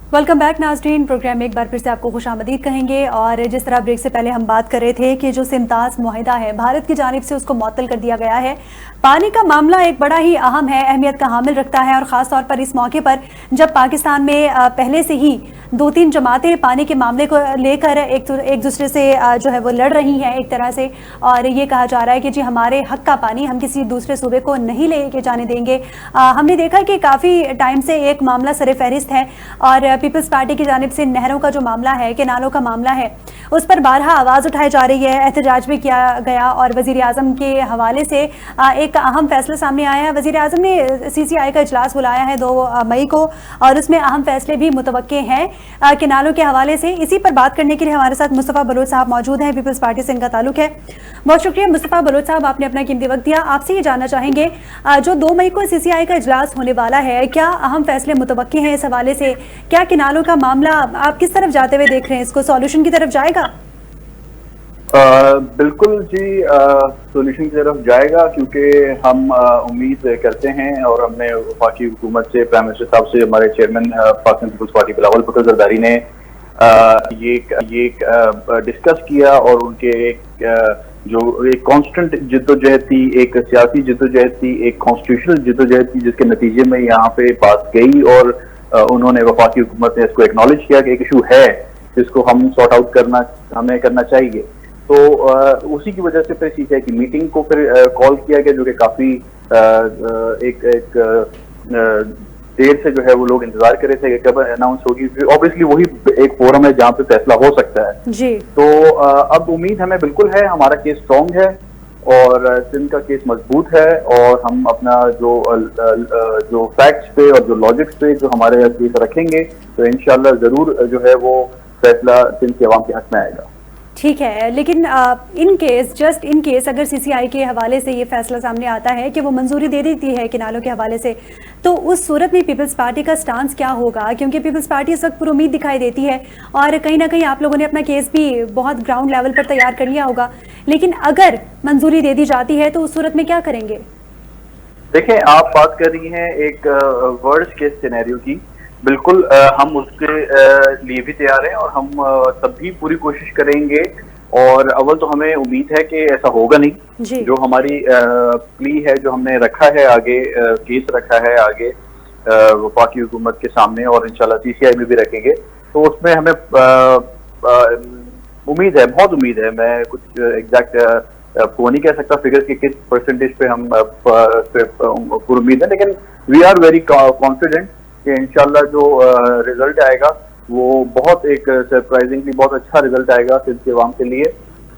Welcome back नाज़रीन। Programme में एक बार फिर से आपको खुशामदीद कहेंगे। और जिस तरह ब्रेक से पहले हम बात कर रहे थे कि जो सिमताज मुआहिदा है भारत की जानिब से उसको मुअत्तल कर दिया गया है। पानी का मामला एक बड़ा ही अहम है, अहमियत का हामिल रखता है और ख़ास तौर पर इस मौके पर जब पाकिस्तान में पहले से ही 2-3 जमातें पानी के मामले को लेकर एक दूसरे से जो है वो लड़ रही हैं एक तरह से, और ये कहा जा रहा है कि जी हमारे हक का पानी हम किसी दूसरे सूबे को नहीं लेके जाने देंगे। हमने देखा कि काफ़ी टाइम से एक मामला सर फहरिस्त है और पीपल्स पार्टी की जानिब से नहरों का जो मामला है, केनालों का मामला है, उस पर बारहा आवाज़ उठाई जा रही है, एहतजाज भी किया गया और वज़ीर आज़म के हवाले से एक अहम फैसला सामने आया है। वज़ीर आज़म ने CCI का इजलास बुलाया है 2 मई को और उसमें अहम फैसले भी मुतवक्के हैं केनालों के हवाले से। इसी पर बात करने के लिए हमारे साथ मुस्तफ़ा बलोच साहब मौजूद हैं, पीपल्स पार्टी से इनका ताल्लुक है। बहुत शुक्रिया मुस्तफ़ा बलोच साहब, आपने अपना कीमती वक्त दिया। आपसे ये जानना चाहेंगे जो 2 मई को CCI का इजलास होने वाला है, क्या अहम फैसले मुतवक्के हैं इस हवाले से? क्या केनालों का मामला आप किस तरफ जाते हुए देख रहे हैं, इसको सॉल्यूशन की तरफ जाएगा? बिल्कुल जी, सोल्यूशन की तरफ जाएगा क्योंकि हम उम्मीद करते हैं और हमने वफाकी हुकूमत से, प्राइम मिनिस्टर साहब से, हमारे चेयरमैन पाकिस्तान पीपल्स पार्टी बिलावल भुट्टो जरदारी ने ये डिस्कस किया और उनके जो एक कांस्टेंट जिद्दोजहद थी, एक सियासी जिद्दोजहद थी, एक कॉन्स्टिट्यूशनल जिद्दोजहद थी, जिसके नतीजे में यहाँ पे बात गई और उन्होंने वफाकी हुकूमत ने इसको एक्नॉलेज किया कि एक इशू है जिसको हम सॉर्ट आउट हमें करना चाहिए। तो उसी की वजह से फिर CCI की मीटिंग को फिर कॉल किया गया, जो कि काफी एक देर से जो है वो लोग इंतजार कर रहे थे कि कब अनाउंस होगी। ऑब्वियसली वही एक फोरम है जहाँ पे फैसला हो सकता है जी। तो अब उम्मीद हमें बिल्कुल है, हमारा केस स्ट्रॉन्ग है और सिंध का केस मजबूत है और हम अपना जो फैक्ट्स पे और जो लॉजिक्स पे जो हमारे केस रखेंगे तो इंशाल्लाह जरूर जो है वो फैसला सिंध के अवाम के हक में आएगा। ठीक है, लेकिन जस्ट इन केस अगर CCI के हवाले से ये फैसला सामने आता है कि वो मंजूरी दे देती है केनालों के हवाले से, तो उस सूरत में पीपल्स पार्टी का स्टांस क्या होगा? क्योंकि पीपल्स पार्टी इस वक्त पुरुमीद दिखाई देती है और कहीं ना कहीं आप लोगों ने अपना केस भी बहुत ग्राउंड लेवल पर तैयार कर लिया होगा, लेकिन अगर मंजूरी दे दी जाती है तो उस सूरत में क्या करेंगे? देखें, आप बात कर रही हैं एक वर्स्ट केस सिनेरियो की। बिल्कुल हम उसके लिए भी तैयार हैं और हम तब भी पूरी कोशिश करेंगे और अव्वल तो हमें उम्मीद है कि ऐसा होगा नहीं। जो हमारी प्ली है, जो हमने रखा है आगे, केस रखा है आगे वफाकी हुकूमत के सामने और इंशाल्लाह CCI में भी रखेंगे, तो उसमें हमें उम्मीद है, बहुत उम्मीद है। मैं कुछ एग्जैक्ट वो नहीं कह सकता फिगर के किस परसेंटेज पे हम पूरी उम्मीद है, लेकिन वी आर वेरी कॉन्फिडेंट कि इंशाल्लाह जो रिजल्ट आएगा वो बहुत एक सरप्राइजिंगली बहुत अच्छा रिजल्ट आएगा सिंध के अवाम के लिए।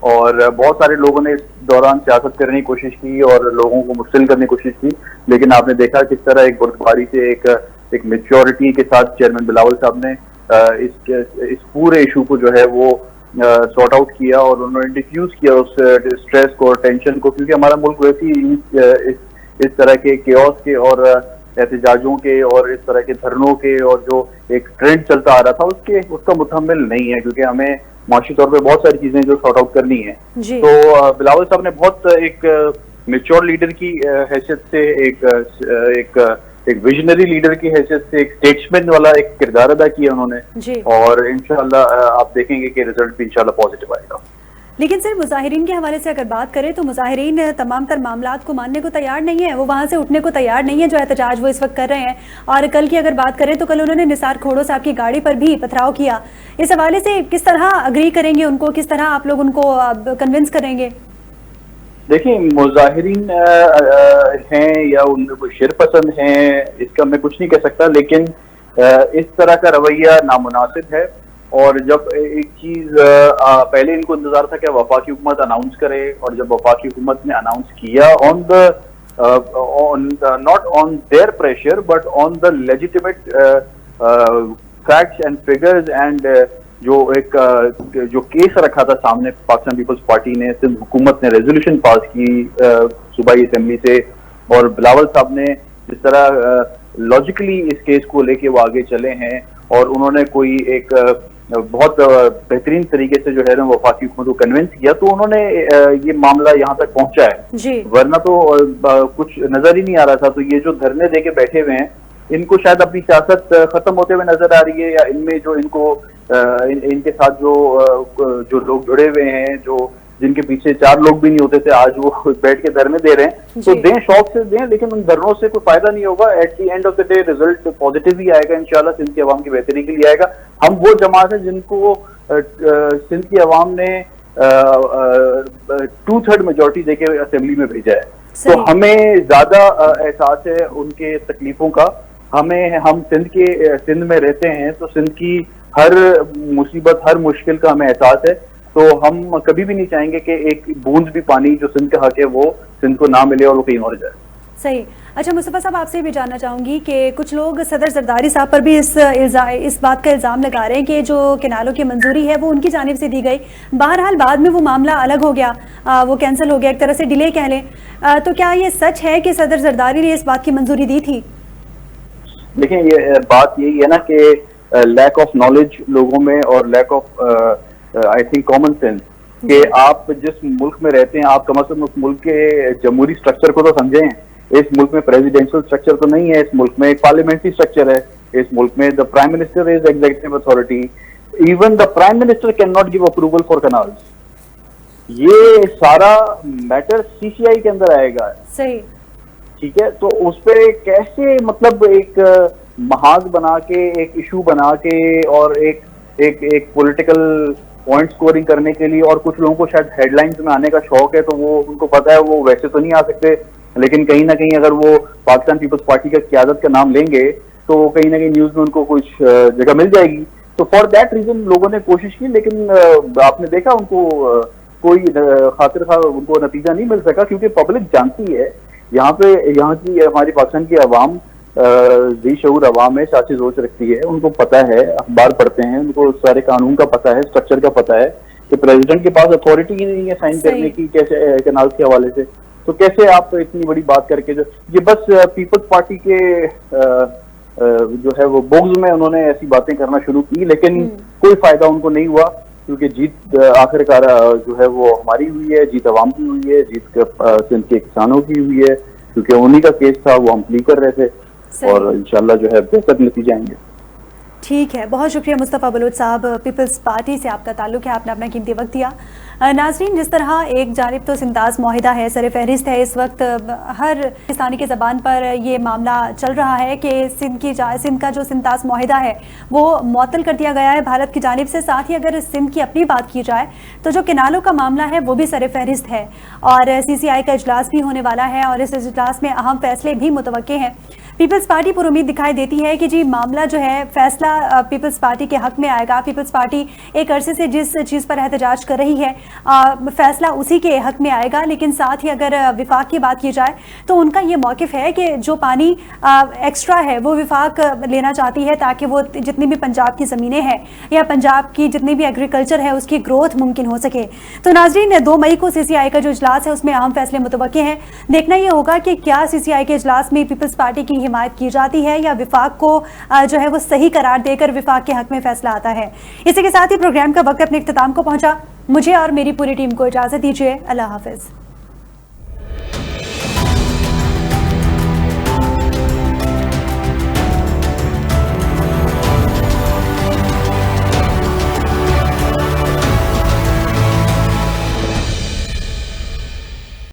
और बहुत सारे लोगों ने इस दौरान सियासत करने की कोशिश की और लोगों को मुश्किल करने की कोशिश की, लेकिन आपने देखा किस तरह एक बुर्दबारी से एक मेच्योरिटी के साथ चेयरमैन बिलावल साहब ने इस पूरे इशू को जो है वो सॉर्ट आउट किया और उन्होंने डिफ्यूज किया उस स्ट्रेस को और टेंशन को, क्योंकि हमारा मुल्क वैसे इस तरह के केओस के और एहतजाजों के और इस तरह के धरनों के और जो एक ट्रेंड चलता आ रहा था उसका मुतहम्मिल नहीं है, क्योंकि हमें माशी तौर पे बहुत सारी चीजें जो सॉर्ट आउट करनी है। तो बिलावल साहब ने बहुत एक मेच्योर लीडर की हैसियत से, एक विजनरी लीडर की हैसियत से, एक स्टेट्समैन वाला एक किरदार अदा किया उन्होंने और इंशाल्लाह आप देखेंगे कि रिजल्ट भी इंशाल्लाह पॉजिटिव आएगा। लेकिन सर, मुजाहिरीन के हवाले से अगर बात करें तो मुजाहिरीन तमाम तर मामलात को मानने को तैयार नहीं है, वो वहाँ से उठने को तैयार नहीं है जो एहतजाज वो इस वक्त कर रहे हैं। और कल की अगर बात करें तो कल उन्होंने निसार खोड़ो साहब की गाड़ी पर भी पथराव किया। इस हवाले से किस तरह अग्री करेंगे उनको, किस तरह आप लोग उनको कन्विंस करेंगे? देखिए, मुजाहिरीन हैं या उनको शिर पसंद हैं, इसका मैं कुछ नहीं कह सकता, लेकिन इस तरह का रवैया नामुनासिब है। और जब एक चीज पहले इनको इंतजार था कि वफाकी हुकूमत अनाउंस करे, और जब वफाकी हुकूमत ने अनाउंस किया not on their pressure but on the legitimate facts and figures and जो केस रखा था सामने पाकिस्तान पीपल्स पार्टी ने, सिंध हुकूमत ने रेजोल्यूशन पास की सूबाई असेंबली से, और बिलावल साहब ने जिस तरह लॉजिकली इस केस को लेके वो आगे चले हैं और उन्होंने कोई एक बहुत बेहतरीन तरीके से जो है ना वफाकी हुकूमत को कन्विंस किया, तो उन्होंने ये मामला यहाँ तक पहुंचा है। वरना तो कुछ नजर ही नहीं आ रहा था। तो ये जो धरने देके बैठे हुए हैं इनको शायद अपनी सियासत खत्म होते हुए नजर आ रही है, या इनमें जो इनको इनके साथ जो लोग जुड़े हुए हैं, जो जिनके पीछे 4 लोग भी नहीं होते थे, आज वो बैठ के धरने दे रहे हैं, तो दें, शौक से दें, लेकिन उन धरनों से कोई फायदा नहीं होगा। At the end of the day result positive ही आएगा इंशाल्लाह, सिंध की आवाम की बेहतरी के लिए आएगा। हम वो जमात है जिनको सिंध की आवाम ने 2/3 मेजोरिटी देके असेंबली में भेजा है, तो हमें ज्यादा एहसास है उनके तकलीफों का। हम सिंध में रहते हैं, तो सिंध की हर मुसीबत, हर मुश्किल का हमें एहसास है, तो हम कभी भी नहीं चाहेंगे कि एक बूंद भी पानी जो सिंध का हक है वो सिंध को ना मिले और वो कहीं और जाए। सही। अच्छा मुस्तफा साहब, आपसे भी जानना चाहूंगी कि कुछ लोग सदर जरदारी साहब पर भी इस बात का इल्ज़ाम लगा रहे हैं कि जो किनालों की मंजूरी है वो उनकी जानिब से दी गई, बहरहाल बाद में वो मामला अलग हो गया, वो कैंसिल हो गया, एक तरह से डिले कह लें, तो क्या ये सच है कि सदर जरदारी ने इस बात की मंजूरी दी थी? देखिए, ये बात यही है ना कि लैक ऑफ नॉलेज लोगों में और lack of I think common sense, कि आप जिस मुल्क में रहते हैं, आप कम से कम उस मुल्क के जमहूरी स्ट्रक्चर को तो समझें। इस मुल्क में प्रेसिडेंशियल स्ट्रक्चर तो नहीं है, इस मुल्क में एक पार्लियामेंट्री स्ट्रक्चर है, इस मुल्क में the prime minister is executive authority, even the prime minister can not give approval for canals. ये सारा मैटर सीसीआई के अंदर आएगा। सही, ठीक है, तो उस पर कैसे मतलब एक महाज बना के, एक इशू बना के, और एक पॉलिटिकल पॉइंट स्कोरिंग करने के लिए, और कुछ लोगों को शायद हेडलाइंस में आने का शौक है, तो वो उनको पता है वो वैसे तो नहीं आ सकते, लेकिन कहीं ना कहीं अगर वो पाकिस्तान पीपल्स पार्टी का क़यादत का नाम लेंगे तो कहीं ना कहीं न्यूज में उनको कुछ जगह मिल जाएगी। तो फॉर दैट रीजन लोगों ने कोशिश की, लेकिन आपने देखा उनको कोई खातिर खा उनको नतीजा नहीं मिल सका, क्योंकि पब्लिक जानती है, यहाँ की हमारी पाकिस्तान की आवाम जी शऊर अवाम है, सियासी सोच रखती है, उनको पता है, अखबार पढ़ते हैं, उनको सारे कानून का पता है, स्ट्रक्चर का पता है कि प्रेसिडेंट के पास अथॉरिटी ही नहीं है साइन करने की, कैसे कैनाल के हवाले से, तो कैसे आप इतनी बड़ी बात करके ये बस पीपल्स पार्टी के जो है वो बोग्स में उन्होंने ऐसी बातें करना शुरू की, लेकिन कोई फायदा उनको नहीं हुआ, क्योंकि जीत आखिरकार जो है वो हमारी हुई है, जीत अवाम की हुई है, जीत सिंध के किसानों की हुई है, क्योंकि उन्हीं का केस था, वो हम प्ली कर रहे थे, और इंशाल्लाह जो है बेहतर नतीजे आएंगे। ठीक है, बहुत शुक्रिया मुस्तफ़ा बलोच साहब, पीपल्स पार्टी से आपका ताल्लुक है, आपने अपना कीमती वक्त दिया। नाज़रीन, जिस तरह एक जानिब तो सिंताज मुआहिदा है, सर फहरिस्त है, इस वक्त हर पाकिस्तानी की ज़बान पर ये मामला चल रहा है कि सिंध का जो सिंताज मुआहिदा है वो मुअत्तल कर दिया गया है भारत की जानिब से। साथ ही अगर सिंध की अपनी बात की जाए तो जो किनालों का मामला है वो भी सर फहरिस्त है, और CCI का इजलास भी होने वाला है, और इस इजलास में अहम फैसले भी मुतवक्के हैं। पीपल्स पार्टी पर उम्मीद दिखाई देती है कि जी मामला जो है फैसला पीपल्स पार्टी के हक में आएगा। पीपल्स पार्टी एक अरसे से जिस चीज़ पर एहतजाज कर रही है फैसला उसी के हक में आएगा, लेकिन साथ ही अगर विफाक की बात की जाए तो उनका ये मौक़िफ़ है कि जो पानी एक्स्ट्रा है वो विफाक लेना चाहती है, ताकि वो जितनी भी पंजाब की ज़मीनें हैं या पंजाब की जितनी भी एग्रीकल्चर है उसकी ग्रोथ मुमकिन हो सके। तो नाज़रीन, 2 मई को CCI का जो इजलास है उसमें अहम फैसले मुतवक्के हैं। देखना ये होगा कि क्या CCI के इजलास में पीपल्स पार्टी की हिमायत की जाती है या विफाक को जो है वो सही करार देकर विफाक के हक में फैसला आता है। इसी के साथ ही प्रोग्राम का वक्त अपने इख्तिताम को पहुंचा। मुझे और मेरी पूरी टीम को इजाज़त दीजिए। अल्लाह हाफिज़।